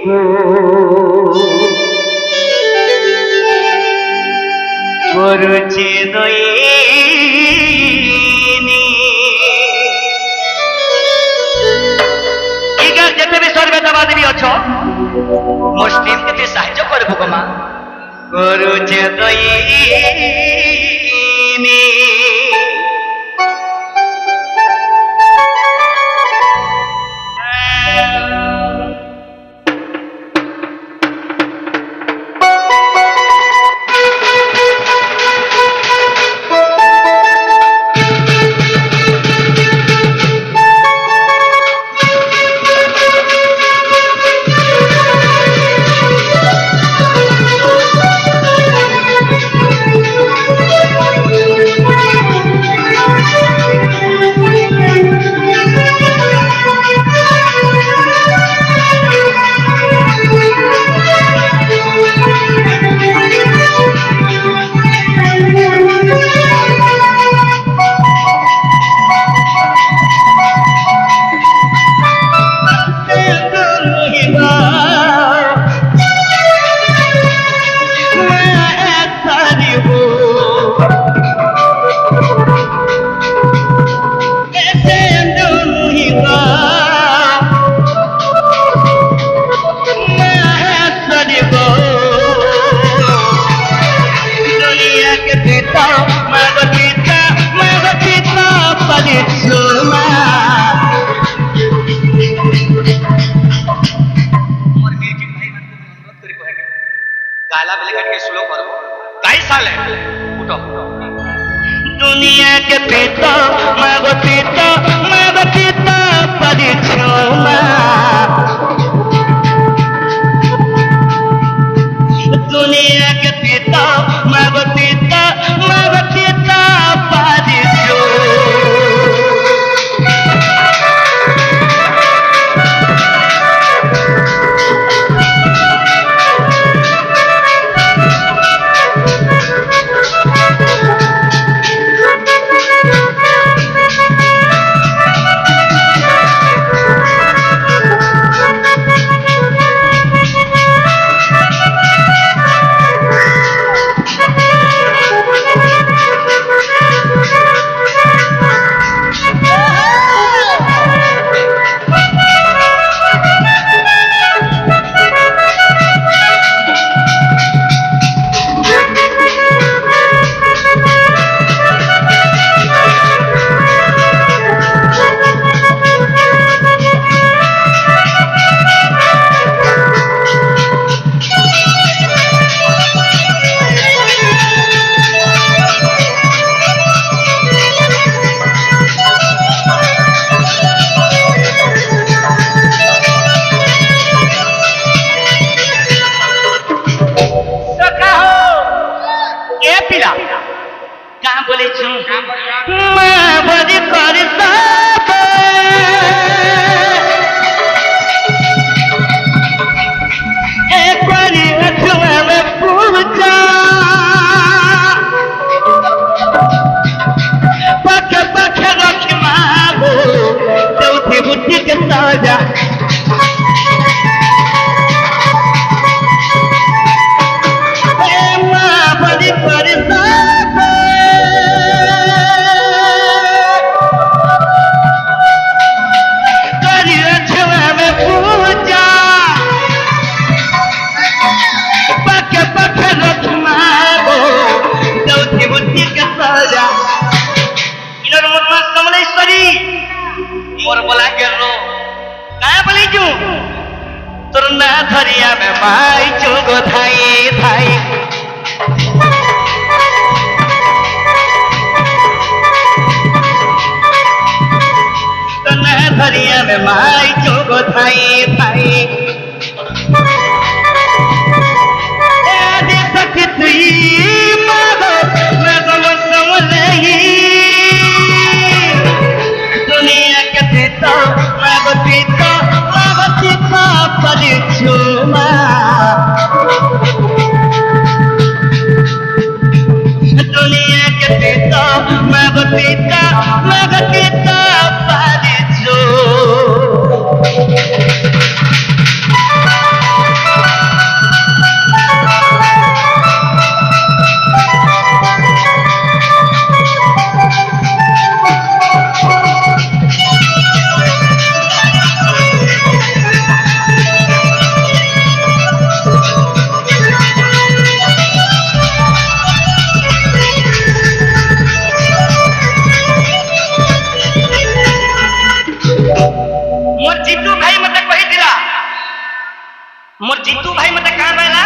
କରୁଛି ଦଇନି ଏଇଟା ଯେତେ ବି ସ୍ୱର୍ଗଦେବାଦେବୀ ବି ଅଛ ମୋ ଷ୍ଟ୍ରିମ୍ କେତେ ସାହାଯ୍ୟ କରିବୁ ଗୋମା କରୁଛି ଦଇନି दुनिया के पिता मैं पिता परिछोमा दुनिया के पिता मैं पिता परिछो मोर बोला गेलो काय बोली जू तोर ना धरिया में माई चुगो थाई थाई तो ना धरिया में माई चुगो थाई थाई ए दे तक तुई मागो मैं तो समझही दुनिया के पिता मैं पिता परिछोमा दुनिया के पिता मैं पिता परिछो मोर जीतू भाई मत कहाँ बैला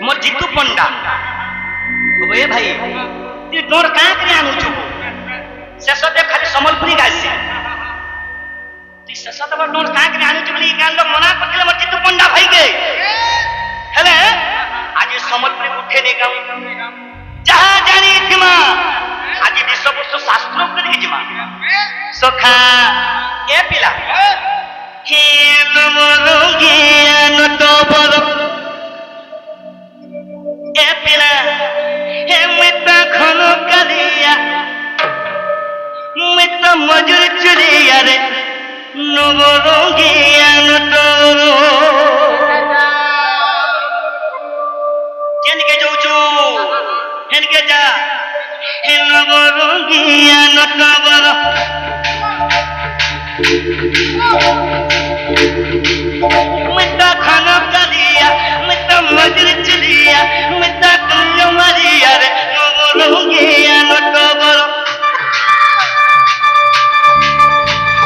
मोर जीतू पंडा बोए भाई तू डोर कहाँ करे आनु चुको शेष दे खाली संबलपुरी गाइसी तू शेष दे डोर कहाँ करे आनु चुको गान लोग मना करते मोर जीतू पंडा भाई के हेले आज संबलपुरी उठे नहीं गाँव जहाँ जानी थिमा आज विश्व पुरुष शास्त्रों कर जिमा सोखा ए पिला हे नमरोगी अनतोबर ए पिला हे मिता खनो कलिया मिता मजूर चुरिया रे नमरोगी अनतोबर चेन के जोचू हेन के जा हे नमरोगी अनतोबर मिता खाना कलिया मिता मजूर चलिया मिता कलिया मरिया रे नमरोगी अनतोबर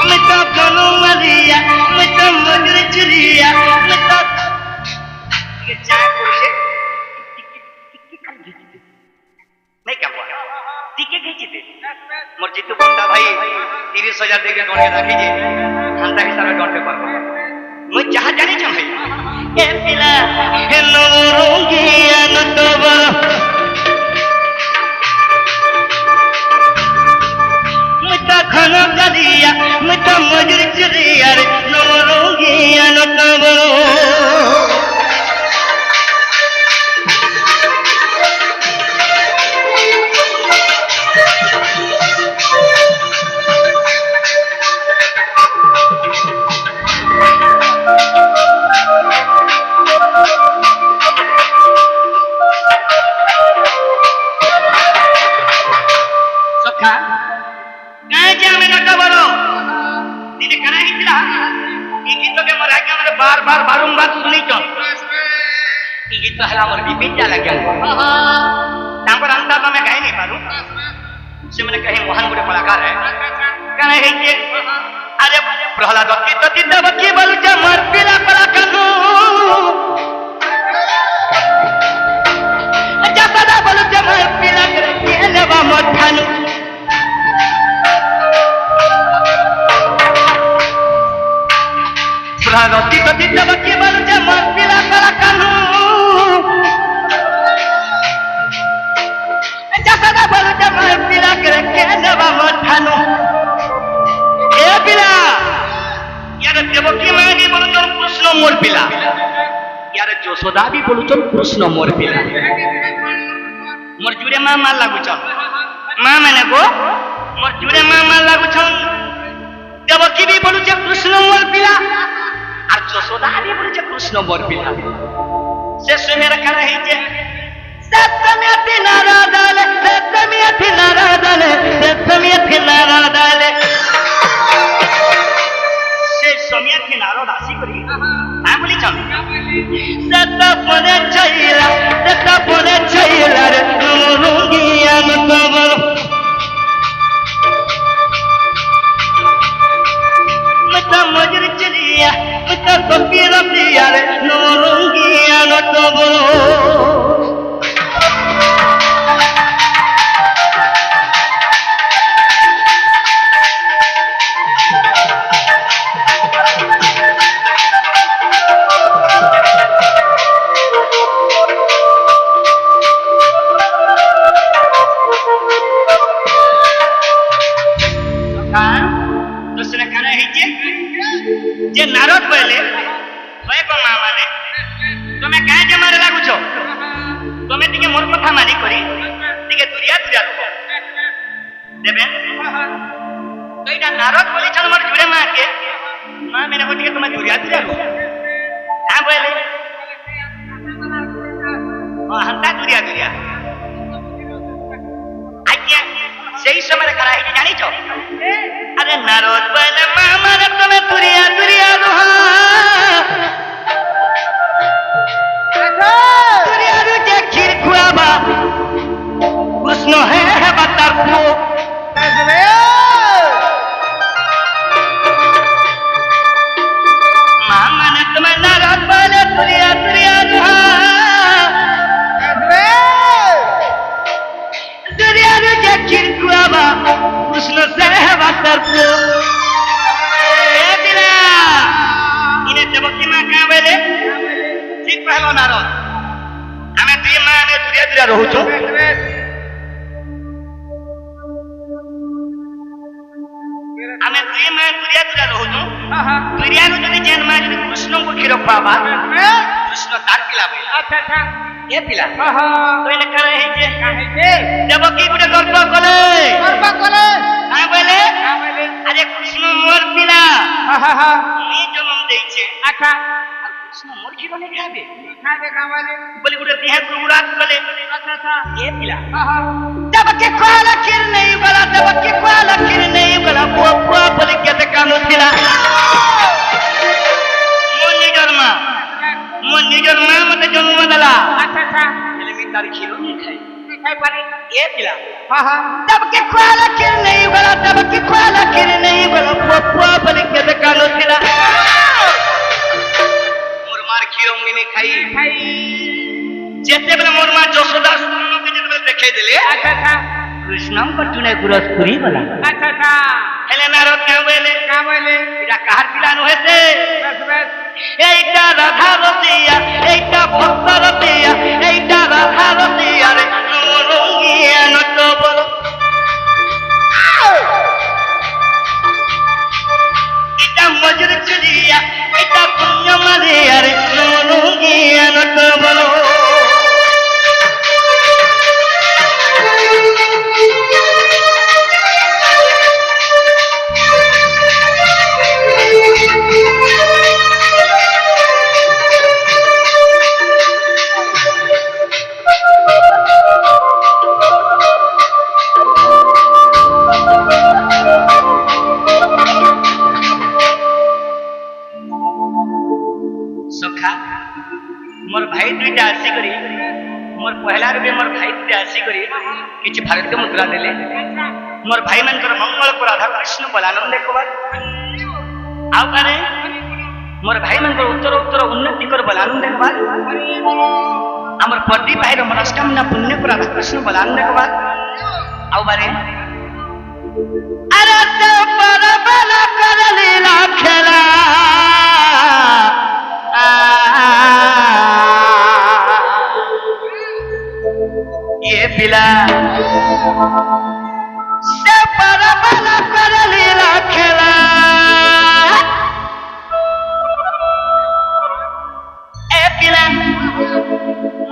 मिता खाना मरिया मिता मजूर चलिया मिता ये चाय पुरुषे नहीं क्या हुआ टीके खींची थे मोर जीतू पंडा भाई 30,000 देके डोंटे रखी जे घंटा के सारा डोंटे पर मैं जहां जाने छ भाई ए पिला हे नमरोगी अनतोबर मिता खाना कलिया मिता मजूर चलिया रे नमरोगी अनतोबर बार बारंबार सुनी चल गीत तो हला मोर बीपी जा लगे तांकर अंतर तो मैं कह नहीं पारू से मैंने कहे मोहन गुड़े कलाकार है कहे है कि अरे प्रहलाद दत्ती दबकी बोलू जे मर पीला कलाकार जसदा बोलू जे मर पीला के लेवा मठानु प्रहलाद दत्ती दबकी बोलू जे मर पीला कलाकार जसदा बोलू जे मर पीला के लेवा मठानु ए पिला यार देवकी माई बोलू तो कृष्ण मोर पिला यार যশোদা भी बोलू तो कृष्ण मोर पिला मोर जुरे मां मार लागू छन मां माने गो मोर जुरे मां मार लागू छन देवकी भी बोलू जे कृष्ण मोर पिला और যশোদা भी बोलू जे कृष्ण मोर पिला से सुमेर करा है जे सत्यमेति नारादाले सत्यमेति नारादाले सत्यमेति नारादाले से सत्यमेति नारादासी करी आ बोली छन सतपने छैला रे नमरोगी अनतोबर मिता मजूर चलिया मिता फकीर पिया रे नमरोगी अनतोबर जे नारद पहले भय को मां माने तुमे काहे जे मारे लागु छो तुमे टिके मोर कथा मानी करी टिके दुरिया दुरिया रो देबे तो इटा नारद बोली छन मोर जुरे मां के मां मेरे को टिके तुमे दुरिया दुरिया रो का बोले ओ हंता दुरिया दुरिया आज्ञा सही समय करा है जानी छो अरे नारद बोले मां मारे तुमे दुरिया दुरिया रो दुरिया रो जे खीर खुआबा कृष्ण है बता को मां माने दुरिया दुरिया दुरिया रुजा किरकुआबा कृष्ण से वातरपो ए बिला इने देवकी मां का बेले ठीक कहलो नारद हमें दुई मां ने दुरिया दुरिया रहू छु हमें दुई मां दुरिया दुरिया रहू छु दुरिया नु जदी जेन मां जदी कृष्ण को खीर पावा कृष्ण तार पिला बे अच्छा ए पिला तो इने करे है जे देवकी गुटे गल्प कले आ बोले अरे कृष्ण मोर पिला नी जन्म देइछे अच्छा कृष्ण मोर खीर ने खाबे कावाले बोले गुटे देह गुरात कले अच्छा ए पिला देवकी कोला खीर नहीं बोला देवकी कोला खीर नहीं बोला बुआ बोले के कानो पिला मोर निजर मां मते जन्म दला अच्छा बोले मी तारी खीर नहीं खाई पारे ए पिला देवकी कोला खीर नहीं बोला देवकी कोला खीर नहीं बोला बुआ बोले के कानो पिला मोर मार खीर नहीं खाई जेते बेले मोर मां यशोदा सुनो के जेते बेले देखे देले अच्छा कृष्णम पटुने गुरस पुरी बोला अच्छा हेले नारद का बोले इरा कहर पिलानो हेते बस এইটা রাধা রতিয়া এইটা ভক্ত রতিয়া এইটা রাধা রতিয়া রে রঙ্গিয়া নত বলো এটা মজুর চুরিয়া এটা পুণ্য মারিয়া রে রঙ্গিয়া নত বলো मोर भाई दुईटा आसी करी मोर पहला रे मोर भाई दुईटा आसी करी किछि भारत के मुद्रा देले मोर भाई मनकर मंगल को राधा कृष्ण बलानंद देखबा आउ करे मोर भाई मनकर उत्तर उत्तर उन्नति कर बलानंद देखबा हमर प्रदीप भाई रो मनस्कामना पुण्य को राधा कृष्ण बलानंद देखबा आउ बारे अरे तो पर बला कर लीला खेला ये पिला से पर बला कर लीला खेला ए पिला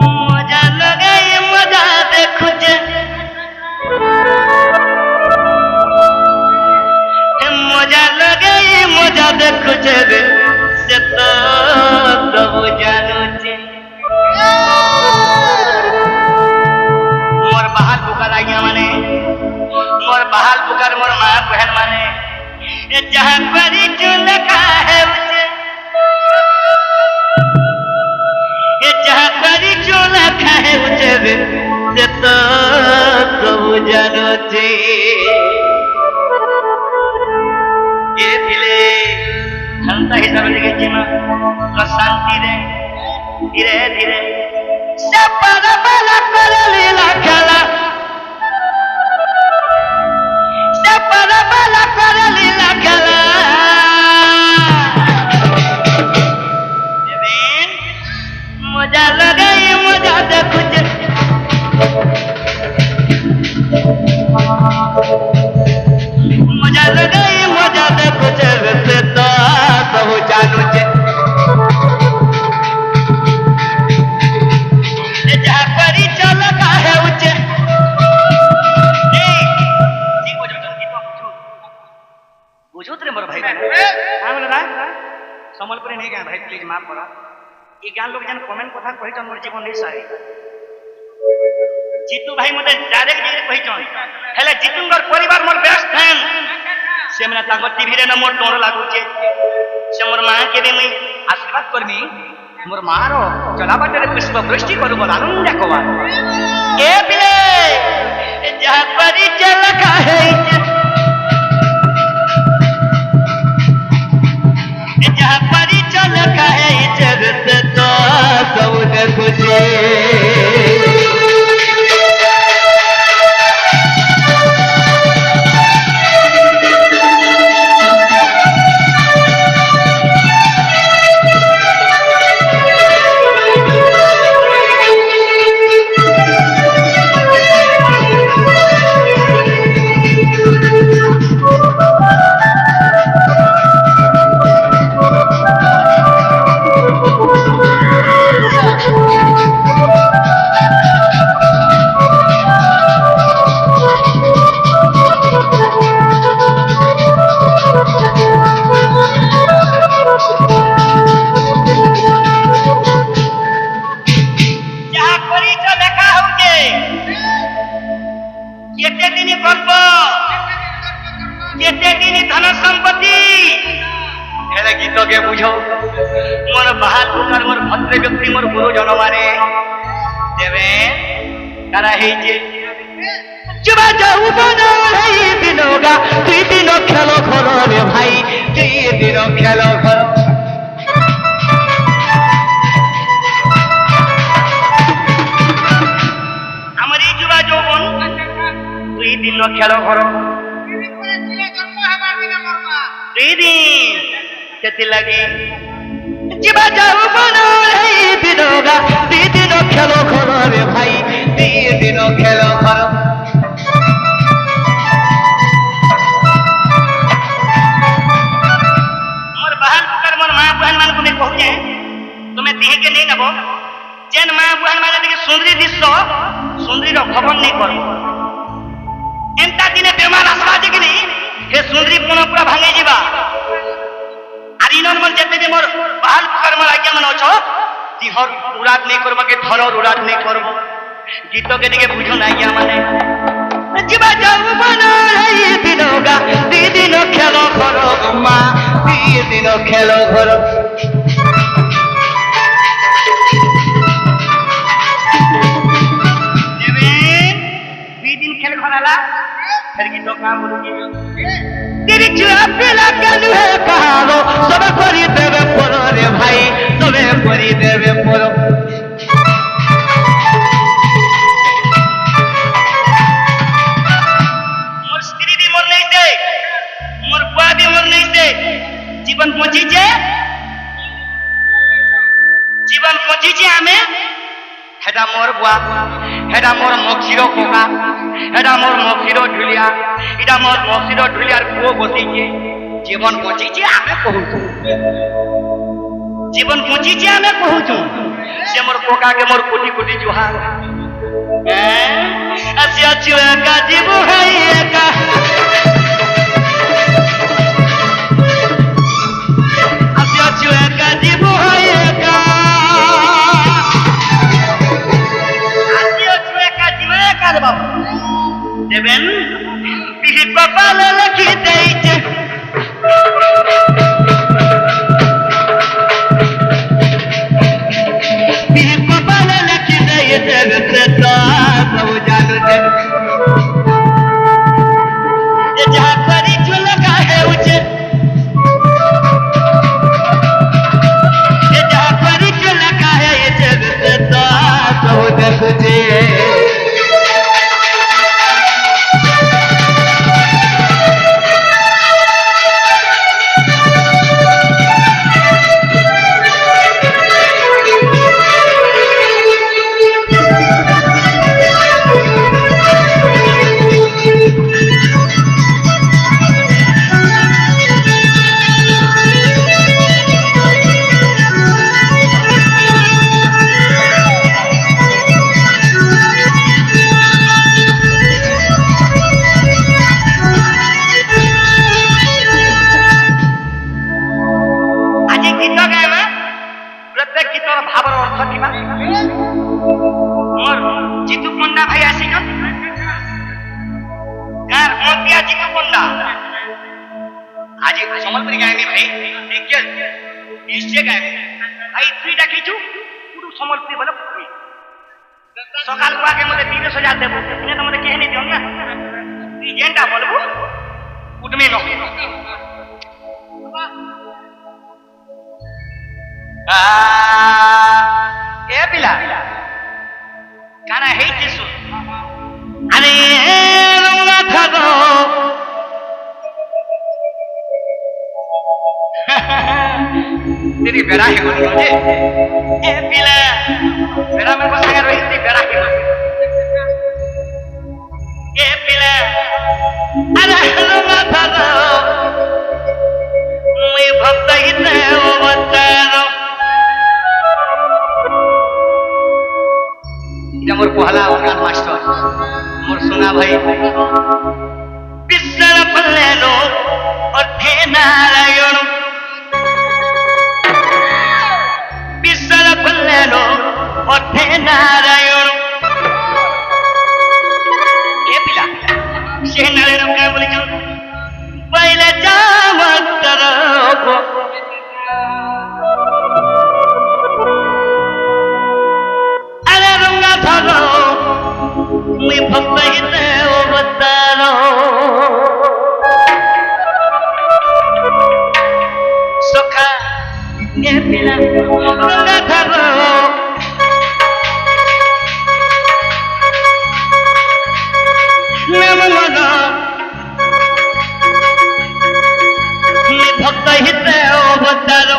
मजा लगे मजा देखो जे मजा लगे मजा देखो जे से तो कबू जानो जे मोर बहाल पुकार आज्ञा माने मोर बहाल पुकार मोर मां बहन माने ये जहां परी जो लगा है उसे ये जहां परी जो लगा है उसे से तो कबू जानो जे ये दिले हंता ही तरह लगे जीमा तो शांति रे धीरे धीरे से पर बला कर लीला खेला से पर बला कर लीला खेला देवेन मजा लगे मजा देखो जे मजा लगे मजा देखो जे से तो सब जानो जे सम्बलपुरी नहीं गान भाई प्लीज माफ करा ये गान लोग जन कमेंट कथा कहि जन मोर जीवन नहीं सारे जीतू भाई मते डायरेक्ट जे कहि जन हेले जीतूंगर परिवार मोर बेस्ट फैन से मने तांगर टीवी रे न मोर डर लागु छे से मोर मां के भी मैं आशीर्वाद करमी मोर मां रो चला बाटे पुष्प वृष्टि करू बोल आनंद कोवा ए बिले जहां परी चल का है जहां परी चल का है जगत तो মোর বাহাল প্রকার মোর ভদ্র ব্যক্তি মোর গুরুজন মানে দেবে তারা হয়েছে যুবা যৌবন এই দিনগা তুই দিন খেলো ঘর রে ভাই তুই দিন খেলো ঘর আমার এই যুবা যৌবন তুই দিন খেলো ঘর দুই দিন যেতে লাগে যুবা যৌবন এই দিনগা তুই দিন খেলো ঘর রে ভাই তুই দিন খেলো ঘর তুমি দিকে নেই নেব যেন মা বুহান মানে দিকে সুন্দরী দৃশ্য সুন্দরীর খবর নেই কর এন্তা দিনে বেমার আসবা যে কিনি হে সুন্দরী পুনঃ পুরা ভাঙে যাবা আর ইনর মন যেতে যে মোর বাহাল প্রকার মোর আজ্ঞা মানে অছ দিহর উড়াত নেই করবো কে ধরর উড়াত নেই করব গীতকে দিকে বুঝো না আজ্ঞা মানে যুবা যৌবন এই দিনগা দুই দিন খেলো ঘর মা দুই দিন খেলো ঘর खेल घराला फिर की तो काम बोलूंगी तेरी चुआपेला कानू है कहालो सबे करी देवे परो रे भाई सबे करी देवे परो मोर स्त्री भी मोर नहीं दे मोर बुआ भी मोर नहीं दे जीवन पहुंची जे हमें हेडा मोर बुआ हेडा मोर मक्षीर कोका हेडा मोर मक्षीर ढुलिया इडा मोर मक्षीर ढुलियार पुओ बसीचे जीवन बचीचे आमे कहूछु जीवन बचीचे आमे कहूछु से मोर कोका के मोर कोटी कोटी जुहार आसिया चुआ का जीव है एका आसिया चुआ का जीव है एका দেবেন বিহি কপালে লিখি দেইছে বিহি কপালে লিখি দেইছে তো সব জানো দে যে যা করি চুলকা হেউছে যে যা করি চুলকা হেউছে তো সব দেখুছে সকাল পাকে মধ্যে 30,000 দেব এনে তোমাদের কে নিতে না তুই যেটা বলবো উঠমি ন এ পিলা কানা হেইছিস আরে রঙা থাকো तेरी बेड़ा है बोली मुझे ए पिला बेड़ा में बस अगर वही थी बेड़ा है ए पिला अरे हेलो माता रो मैं भक्त ही ते वो बता रो ये मोर पहला गान मास्टर मोर सुना भाई बिस्तर पल्ले नो और थे नारायण लो ओठे नारायण ए पिला से नारायण का बोली जो पहले जामत करो গঙ্গাধর নাম মন ভক্ত হিতে অবতার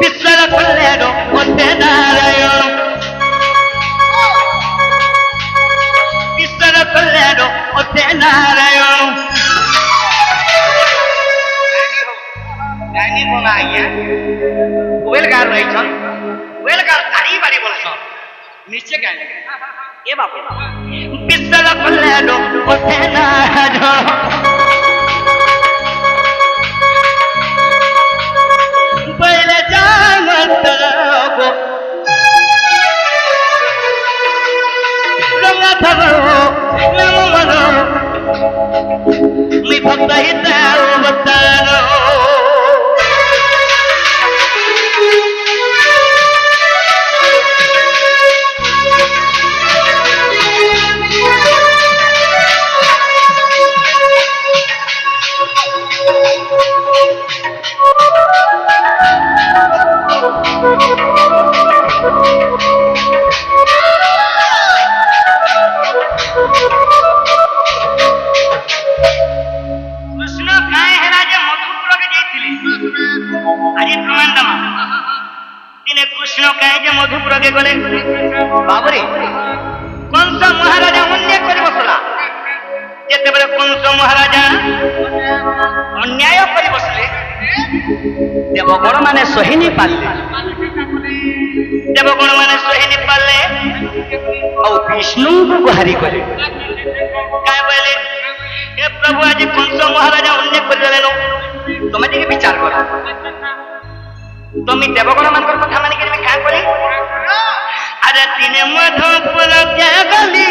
বিশ্বর কল্যাণ মধ্যে নারায়ণ বিশ্বর কল্যাণ মধ্যে নারায়ণ গাইনি কোনা আইয়া ওয়েলগার রইছন ওয়েলগার তারি বাড়ি বলছন নিচে গাইনি এ বাবু বিশ্বর কল্যাণ মধ্যে নারায়ণ পয়লা জাগত গো গঙ্গাধর নাম মন মুই ভক্ত হিতে অবতার কৃষ্ণ কায়ে যে মধুপুরকে গলে বাবরে কংস মহারাজা অন্যায় করে বসলা যেতেবেলে কংস মহারাজা ଅନ୍ୟାୟ କରି ବସିଲେ ଦେବଗଣ ମାନେ ସହିନି ପାରିଲେ ଦେବଗଣ ମାନେ ସହିନି ପାରିଲେ ଆଉ ବିଷ୍ଣୁଙ୍କୁ ଗୁହାରି କଲେ କାହିଁ କହିଲେ ହେ ପ୍ରଭୁ ଆଜି କଂସ ମହାରାଜା ଅନ୍ୟାୟ କରିଦେଲେନ ତମେ ଟିକେ ବିଚାର କର তুমি দেবগণ মানকর কথা মানি কেন কাঁ করি আরে দিনে মধুপুর কে গলি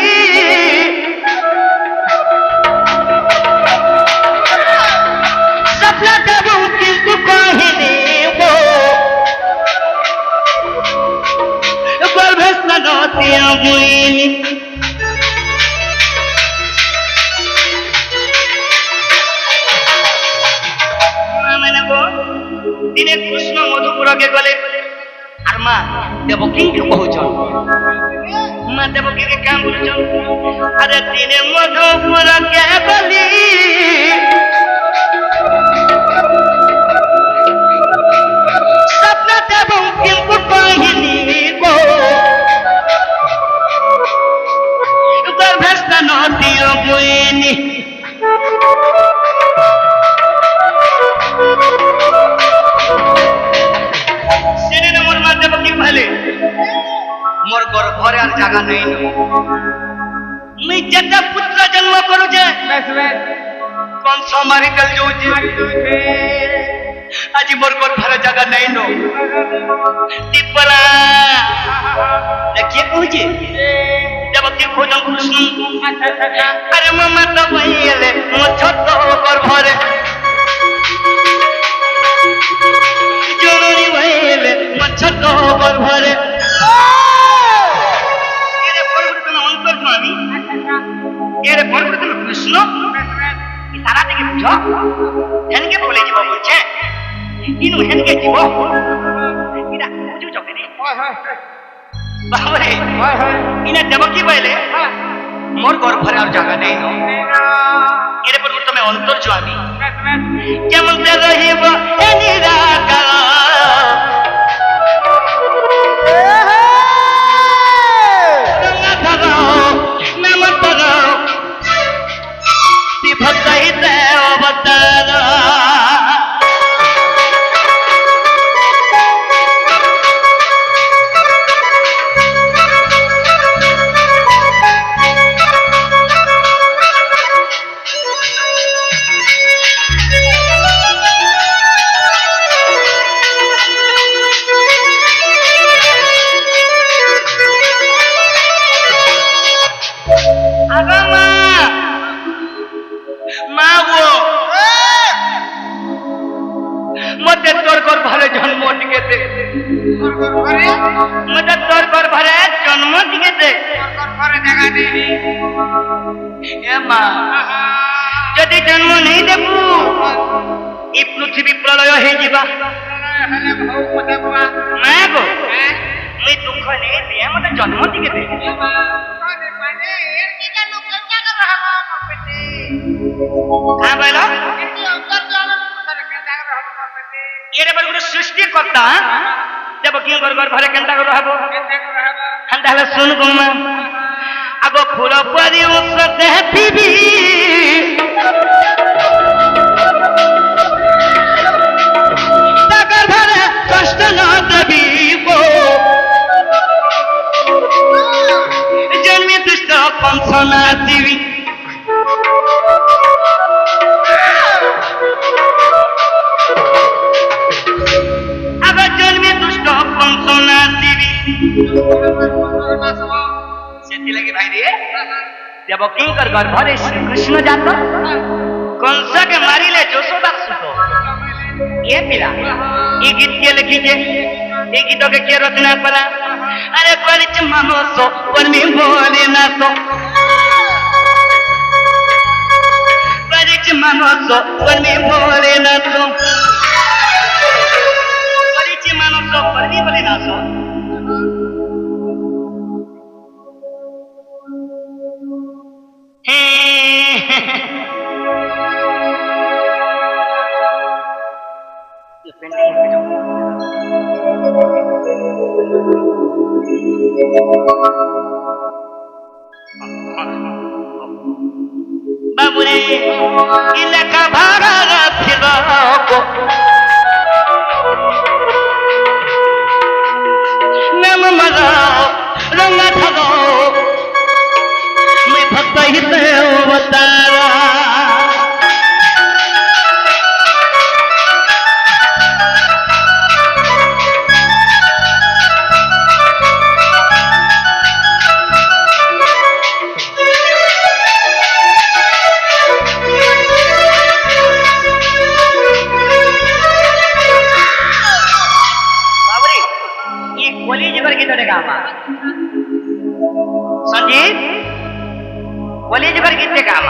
সপনা দেবু কিন্তু কহিনি গো গর্ভে স্নান দিয়া মুইনি মানে গো দিনে কৃষ্ণ মধুপুরকে গলে আর মা দেবকীকে কহুছন মা দেবকীকে কাম বলছন আরে দিনে মধুপুরকে গলি স্বপ্ন দেবকীকে কহিনি গো গর্ভে স্নান দিও বইনি মোর গর্ভরে আর জায়গা নেই মুই যেটা পুত্র জন্ম করুছে কংস মারি দেল যাউছে আজি মোর গর্ভরে জায়গা নেই নো দীপলা দেখিয়ে কହୁছে দেবকী খোঁজন কৃষ্ণ আরে মামা তো বইলে মো ছোট গর্ভরে জননী বইলে মো ছোট গর্ভরে এর পরিবর্তন কৃষ্ণ তারা থেকে বুঝ হেনকে বলে যাব বলছে ইনু হেনকে জীব ইনা বুঝুছ কেনে বাবারে ইনা দেবকী বলে মোর গর্ভরে আর জায়গা নেই ন এর পরিবর্তন অন্তর্যামী কেমন রহিব এ নিরাকার ভক্ত হিতে অবতার মতে তোর গর্ভরে জন্ম দিকে দে মতে তোর গর্ভরে জন্ম দিকে দে এ মা যদি জন্ম নেই দেবু এই পৃথিবী প্রলয় হয়ে যা মা গো মুই দুঃখ নেই দিয়ে মতো জন্ম দিকে দে হ্যাঁ বল এর বল গুলো সৃষ্টি করতা দেব কি ঘরে কেনটা করে হবো হ্যাঁ তাহলে শুন গো মা আগো ফুল পরি উসতে পিবি তাকার ঘরে কষ্ট না দেবি গো জন্মে দুষ্ট কংসনা দিবি আবার জন্মে দুষ্ট কংসনা দিবি ସେଥିଲାଗି ଭାଇ ରେ ଦେବକୀଙ୍କର ଗର୍ଭରେ ଶ୍ରୀକୃଷ୍ଣ ଜାତ କଂସକେ ମାରିଲେ ଯଶୋଦା ସୁତ ଏ ପିଲା ଏ ଗୀତ କିଏ ଲେଖିଛେ ଏ ଗୀତକେ କିଏ ରଚନା କଲା ଆରେ କରିଛି ମାନସ କର୍ମୀ ବୋଲେ ନାଶ କରିଛି ମାନସ କର୍ମୀ ବୋଲେ ନାଶ କରିଛି ମାନସ କର୍ମୀ ବୋଲେ ନାଶ বাবুরে ইলাকা ভাড়া রাখিল নাম মারা রঙা ঠাগ मैं भक्त ही से अवतारा संजीत कॉलेज पर कितने काम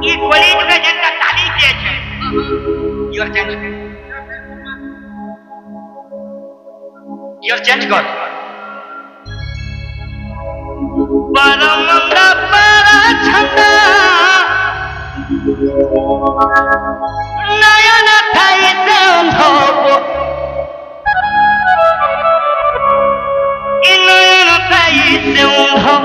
ये कॉलेज का जनता ताली के है योर चेंज कर परमंदा para छंदा नयन थाई से अंधो नयन थाई से अंधो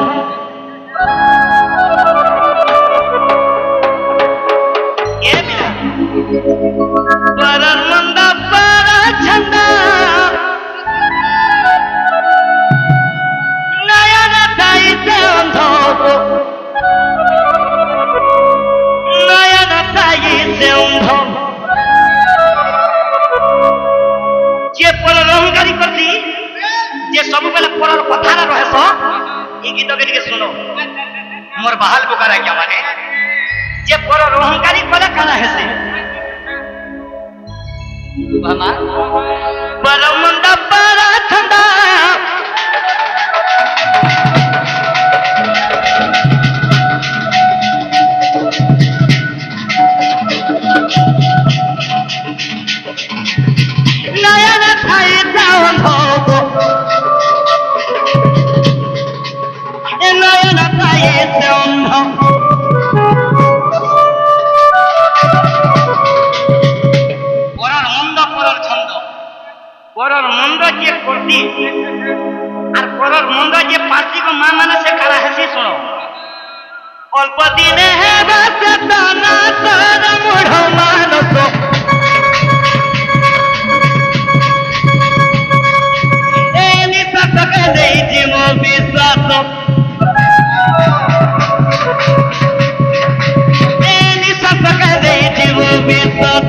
परमंदा para छंदा नयन थाई से अंधो नयन थाई से अंधो जे पर रंगारी करती जे सब बेला परर कथार रहस ए गीत के सुनो मोर बहाल बुकारा क्या माने जे पर अहंकारी कले काना हेसे बामा परमंदा para छंदा नयन थाई जावन हो नयन थाई जावन हो পরর মন্দ যে করতি আর পরর মন্দ যে পার্টি কো মা মানে সে খারা হাসি শুনো অল্প দিনে হেবা চেতনা সর মুঢ় মানস এ নিশাতকে দেই জীব বিশ্বাস এ নিশাতকে দেই জীব বিশ্বাস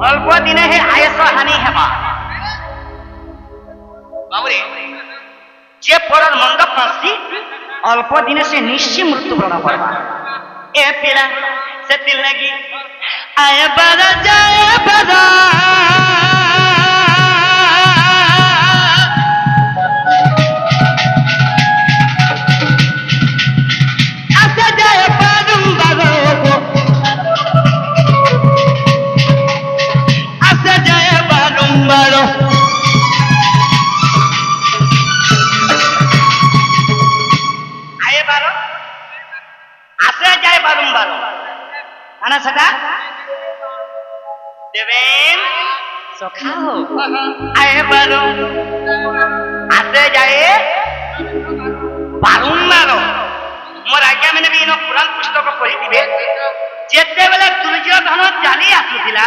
অল্প দিনে হে আয়েস হানি হেবা বাবুরে যে পরর মন্দ ফাঁসি অল্প দিনে সে নিশ্চয় মৃত্যুবরণ করবা এ পিলা সেতিল লাগি আয় বারা যায় বারা আসা যায় বারম্বার আসা যায় বারম্বার আয়ে বারো আসা যায় বারম্বার আনা সেটা দেবেন সখাও আয়ে বারো আসে যায় বারম্বার মোর আজ্ঞা মানে ବି ଇନ ପୁରାଣ ପୁସ୍ତକ ପଢିଥିବେ ଯେତେବେଳେ ଦୁର୍ଯ୍ୟୋଧନ ଚାଲି ଆସୁଥିଲା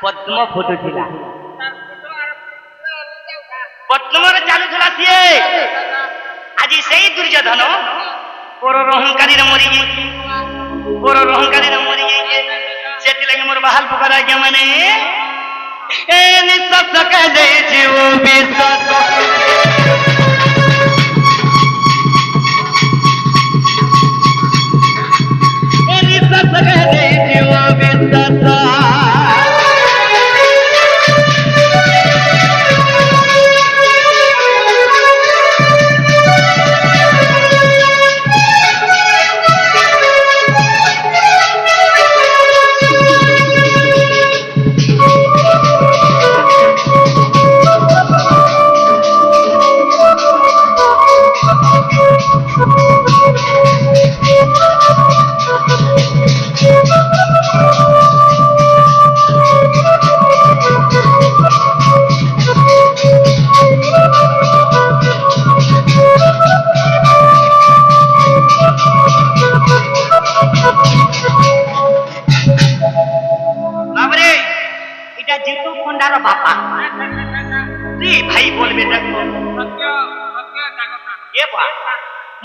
ପଦ୍ମ ଫୁଟୁଥିଲା ପଦ୍ମରେ ଚାଲୁଥିଲା ସିଏ ଆଜି ସେଇ ଦୁର୍ଯ୍ୟୋଧନ ପରର ଅହଙ୍କାରୀରେ ମରିଯାଇଛି ପରର ଅହଙ୍କାରୀରେ ମରିଯାଇଛି ସେଥିଲାଗି ମୋର ବାହାଲ ପକାର ଆଜ୍ଞା ମାନେ ଏ ନିଶ୍ୱାସ ଦେଇଛି ଓ ବିଶ୍ୱାସ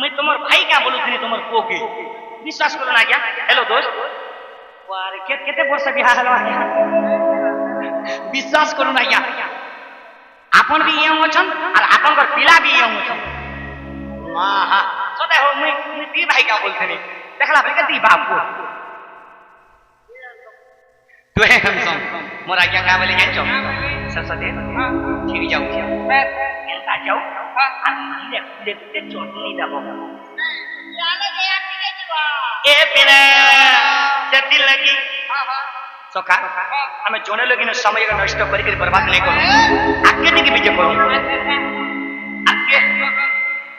मैं तुम्हार भाई क्या बोलू थी तुम्हार पो के विश्वास करो ना क्या हेलो दोस्त वार केते वर्ष बिहा हलो विश्वास करो ना क्या आपन भी यम अछन और आपन कर पिला भी यम अछन माहा सदा हो मैं ती भाई क्या बोलते नहीं देखला भाई ती बाप को तो है हम सम मोर आज्ञा का बोले जान छो सरस्वती ठीक जाऊ एंता जाऊ আর দেখতে চটনি দেব এ পিলা সেতিল লাগি সখা আমি জনে লগিন সময় নষ্ট করি করে বরবাদ নাই করু আগে দিকে বিজে করু আগে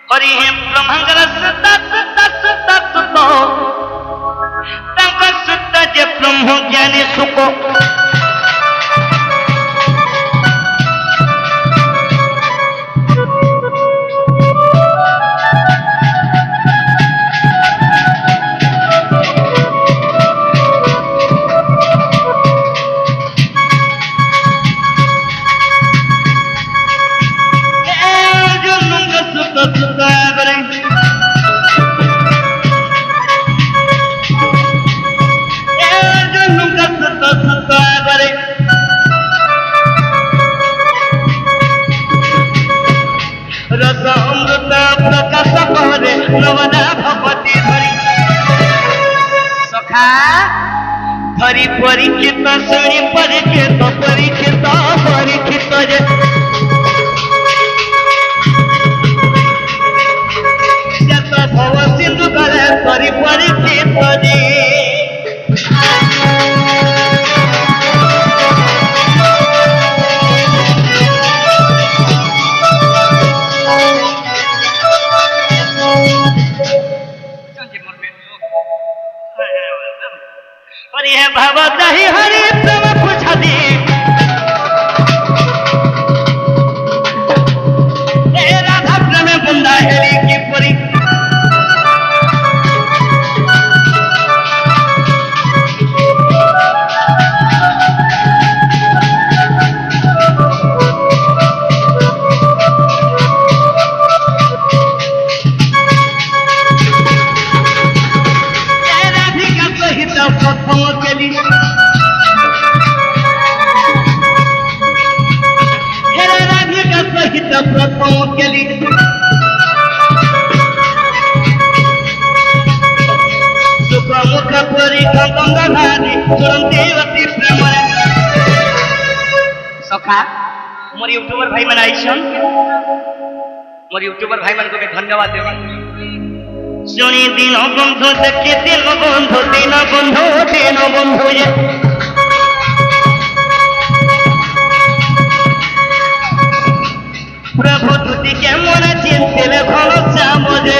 হরি হে ব্রহ্মাঙ্গর সতত তত তত তো তাঙ্ক সুত যে ব্রহ্ম জ্ঞানী সুখ धरी परीक्षित शुणी परीक्षित परीक्षित परीक्षित भव सिंधु करे धरी परीक्षित भव दही हरि प्रेम पूछा दी हाँ मोर यूट्यूबर भाई मन आइसन मोर यूट्यूबर भाई मन को धन्यवाद देवा सुनी दिन बंधु देखी दिन बंधु ये प्रभु तुझी केमन चिंतिले भरोसा मुझे